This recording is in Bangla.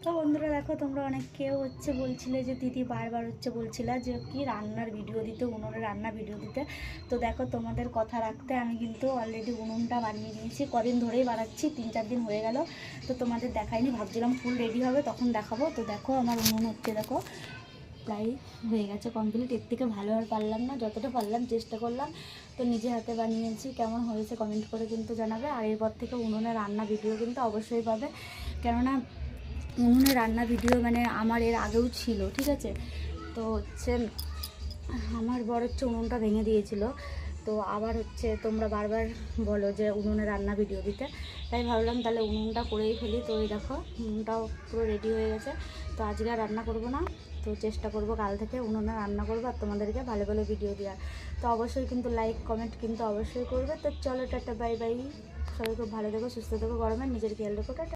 তো বন্ধুরা দেখো, তোমরা অনেকেও বলছিলে যে দিদি বারবার বলছিলা যে কি রান্নার ভিডিও দিতে, উনুনের রান্না ভিডিও দিতে। তো দেখো, তোমাদের কথা রাখতে আমি কিন্তু অলরেডি উনুনটা বানিয়ে নিয়েছি। কদিন ধরেই বানাচ্ছি, 3-4 দিন হয়ে গেল। তো তোমাদের দেখাইনি, ভাবছিলাম ফুল রেডি হবে তখন দেখাবো। তো দেখো আমার উনুন দেখো প্রায় হয়ে গেছে কমপ্লিট। এর থেকে ভালো আর পারলাম না, যতটা পারলাম চেষ্টা করলাম। তো নিজে হাতে বানিয়েছি, কেমন হয়েছে কমেন্ট করে কিন্তু জানাবে। আর এরপর থেকে উনুনের রান্না ভিডিও কিন্তু অবশ্যই পাবে, কেননা উনুনে রান্না ভিডিও আমার এর আগেও ছিল, ঠিক আছে। তো আমার বর উনুনটা ভেঙে দিয়েছিল। তো আবার তোমরা বারবার বলো যে উনুনে রান্না ভিডিও দিতে, তাই ভাবলাম তাহলে উনুনটা করেই ফেলি। তো এই দেখো উনুনটাও পুরো রেডি হয়ে গেছে। তো আজকে আর রান্না করব না, তো চেষ্টা করব কাল থেকে উনুনে রান্না করবো আর তোমাদেরকে ভালো ভালো ভিডিও দেওয়ার। তো অবশ্যই কিন্তু লাইক কমেন্ট কিন্তু অবশ্যই করবে। তো চলো টাটা, বাই বাই। সবাই খুব ভালো থেকো, সুস্থ থেকো, গরমে নিজের খেয়াল রেখো, টাটা।